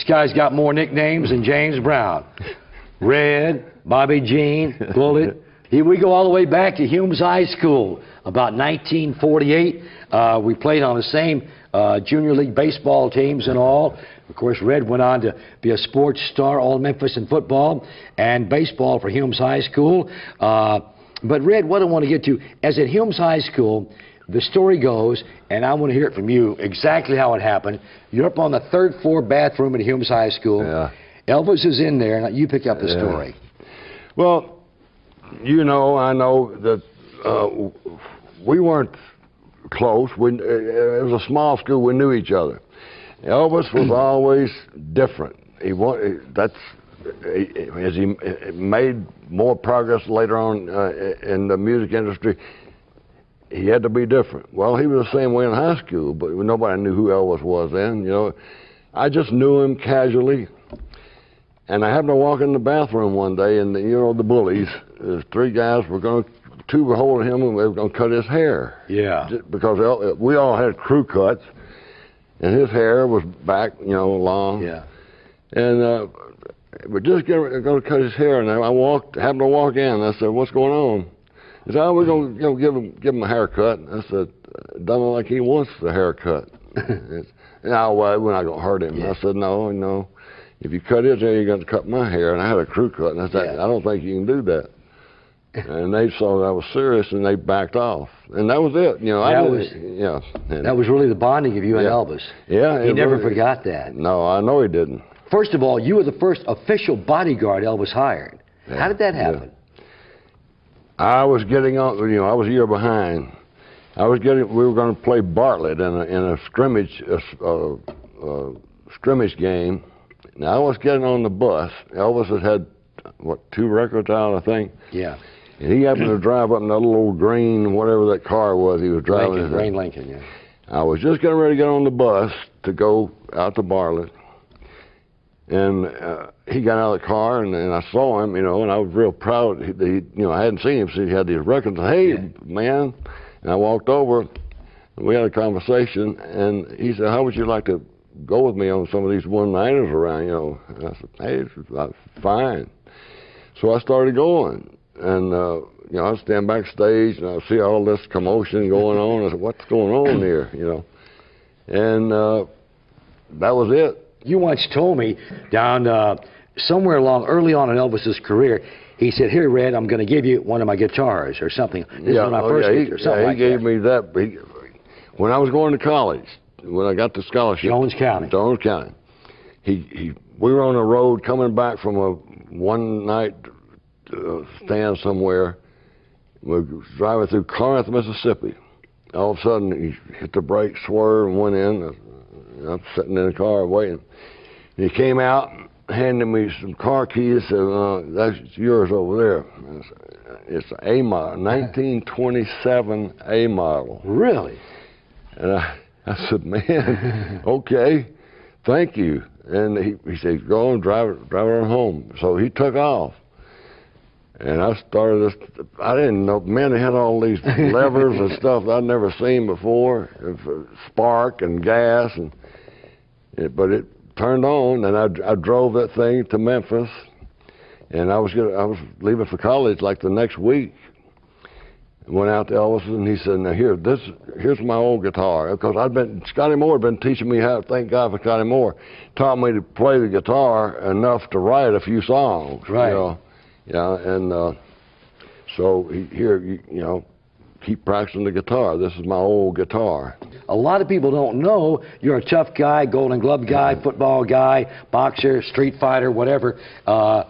guy's got more nicknames than James Brown. Red, Bobby Jean, Bullet. Here we go all the way back to Humes High School. About 1948, we played on the same junior league baseball teams and all. Of course, Red went on to be a sports star, all Memphis in football and baseball for Humes High School. But Red, what I want to get to, as at Humes High School, the story goes, and I want to hear it from you, exactly how it happened. You're up on the third floor bathroom at Humes High School. Yeah. Elvis is in there, and you pick up the story. Well, you know, I know that we weren't close. It was a small school. We knew each other. Elvis was always different. As he made more progress later on in the music industry, he had to be different. Well, he was the same way in high school, but nobody knew who Elvis was then. You know, I just knew him casually. And I happened to walk in the bathroom one day, and you know the bullies. There's three guys. Two were holding him, and they were going to cut his hair. Yeah. Because we all had crew cuts, and his hair was back, you know, long. Yeah. And we're just going to cut his hair, and I happened to walk in. And I said, "What's going on?" He said, "Oh, we're going to give him a haircut." I said, "Doesn't look like he wants the haircut." No, well, we're not going to hurt him. Yeah. I said, "No. If you cut his hair, you're going to cut my hair." And I had a crew cut, and I said, "I don't think you can do that." And they saw that I was serious, and they backed off. And that was it. You know, that was really the bonding of you and Elvis. Yeah. He never forgot that. No, I know he didn't. First of all, you were the first official bodyguard Elvis hired. Yeah. How did that happen? Yeah. I was getting on, you know, I was a year behind. We were going to play Bartlett in a scrimmage game. Now, I was getting on the bus. Elvis had, what, 2 records out, I think? Yeah. And he happened to drive up in that little old green, whatever that car was he was driving. Green Lincoln, yeah. I was just getting ready to get on the bus to go out to Bartlett. And he got out of the car, and I saw him, you know, and I was real proud that he, you know, I hadn't seen him since he had these records. Hey, man. And I walked over, and we had a conversation, and he said, "How would you like to go with me on some of these one-nighters around, you know?" And I said, "Hey, it's fine." So I started going, and you know, I'd stand backstage, and I'd see all this commotion going on. I said, "What's going on here?" You know, and that was it. You once told me down somewhere early on in Elvis's career, he said, "Here, Red, I'm going to give you one of my guitars," or something. This is when I first he gave me that. When I was going to college, when I got the scholarship, Jones County. We were on a road coming back from a one-night stand somewhere. We were driving through Corinth, Mississippi. All of a sudden, he hit the brake, swerved, and went in. I'm sitting in the car waiting. And he came out, handed me some car keys, and "That's yours over there." It's an A model, 1927 A model. Really? And I said, "Man, okay, thank you." And he said, "Go and drive it on home." So he took off. And I started this. I didn't know, man, they had all these levers and stuff I'd never seen before, spark and gas, but it turned on, and I drove that thing to Memphis, and I was leaving for college like the next week. Went out to Elvis, and he said, "Now here's my old guitar," because Scotty Moore had been teaching me how. Thank God for Scotty Moore, taught me to play the guitar enough to write a few songs. Right. You know? Yeah, and so you know, keep practicing the guitar. This is my old guitar. A lot of people don't know you're a tough guy, Golden Glove guy, football guy, boxer, street fighter, whatever. But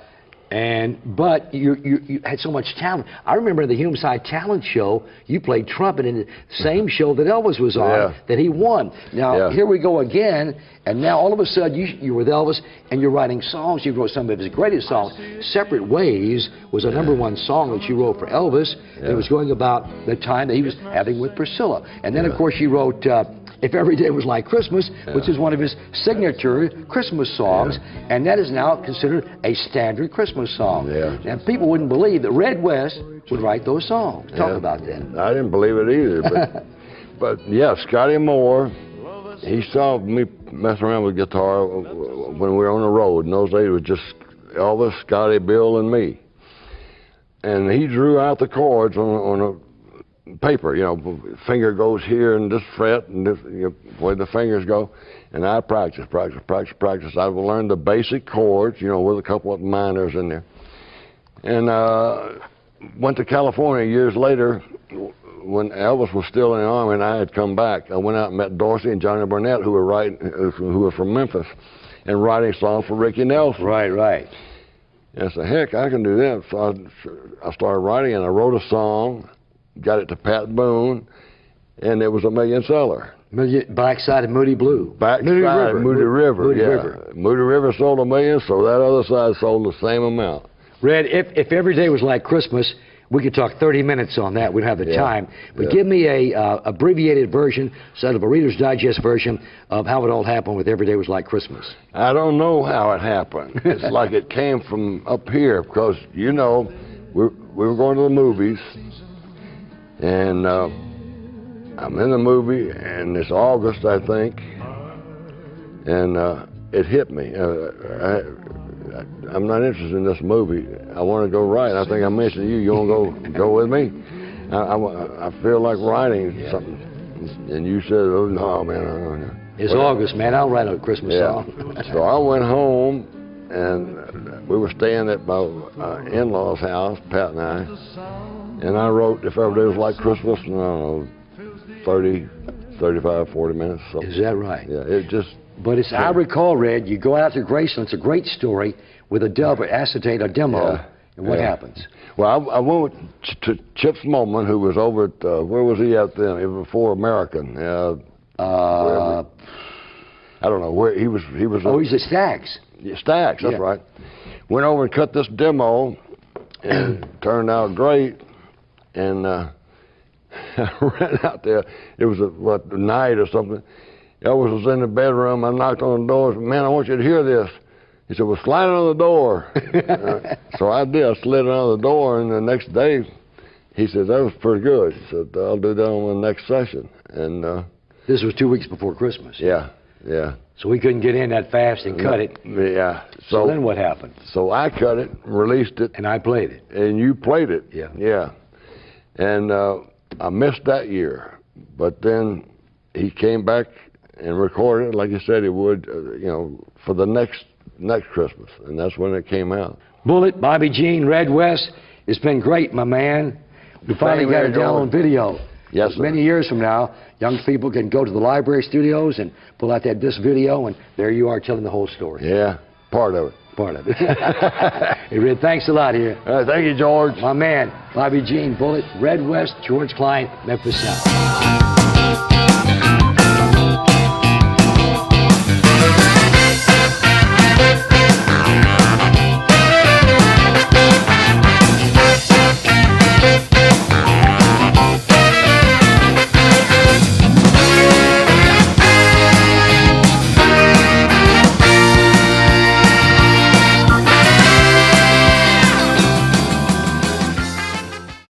you had so much talent. I remember the Humes High Talent Show, you played trumpet in the same show that Elvis was on, that he won. Now, here we go again, and now all of a sudden you're with Elvis, and you're writing songs. You wrote some of his greatest songs. Separate Ways was a #1 song that you wrote for Elvis. It was going about the time that he was having with Priscilla. And then, of course, you wrote If Every Day Was Like Christmas, which is one of his signature Christmas songs, and that is now considered a standard Christmas song. And people wouldn't believe that Red West would write those songs. Talk about that. I didn't believe it either, but yeah, Scotty Moore, he saw me messing around with guitar when we were on the road. In those days, it was just Elvis, Scotty, Bill, and me. And he drew out the chords on a paper. You know, finger goes here and this fret and this, you know, where the fingers go. And I practice. I would learn the basic chords, you know, with a couple of minors in there. And went to California years later when Elvis was still in the Army and I had come back. I went out and met Dorsey and Johnny Burnett, who were from Memphis, and writing songs for Ricky Nelson. Right. And I said, heck, I can do that. So I started writing, and I wrote a song, got it to Pat Boone, and it was a million seller. Backside of Moody Blue. Moody River. Moody River sold 1 million, so that other side sold the same amount. Red, if every day was like Christmas, we could talk 30 minutes on that. We don't have the time. But give me a abbreviated version, sort of a Reader's Digest version of how it all happened with Every Day Was Like Christmas. I don't know how it happened. It's like it came from up here because, you know, we were going to the movies, and I'm in the movie, and it's August, I think, and it hit me. I'm not interested in this movie. I want to go write. I think I mentioned you. You want to go with me? I feel like writing something. And you said, oh, no, man. It's August, man. I'll write a Christmas song. So I went home, and we were staying at my in-laws' house, Pat and I. And I wrote If Every Day Was Like Christmas, I don't know, 30, 35, 40 minutes. Something. Is that right? Yeah, it just... But it's, I recall, Red, you go out to Graceland. It's a great story with a dub or acetate, a demo, and what happens? Well, I went to Chip Smallman, who was over at, where was he at then? It was before American. I don't know where he was. Oh, he's at Stax. Yeah, Stax, that's right. Went over and cut this demo, and it turned out great. And I ran out there. It was a night or something. Elvis was in the bedroom. I knocked on the door. I said, man, I want you to hear this. He said, well, slide it on the door. So I did. I slid it on the door, and the next day, he said, that was pretty good. He said, I'll do that on the next session. And this was 2 weeks before Christmas. Yeah. So we couldn't get in that fast and cut it. Yeah. So then what happened? So I cut it, released it. And I played it. And you played it. Yeah. And I missed that year. But then he came back and recorded it like he said he would, you know, for the next Christmas, and that's when it came out. Bullet, Bobby Jean, Red West, it's been great, my man. We finally got it down on video. Yes, sir. Many years from now, young people can go to the library studios and pull out that disc video, and there you are telling the whole story. Yeah, part of it. Hey, Red, thanks a lot here. Thank you, George. My man, Bobby Jean, Bullet, Red West, George Klein, Memphis Sound.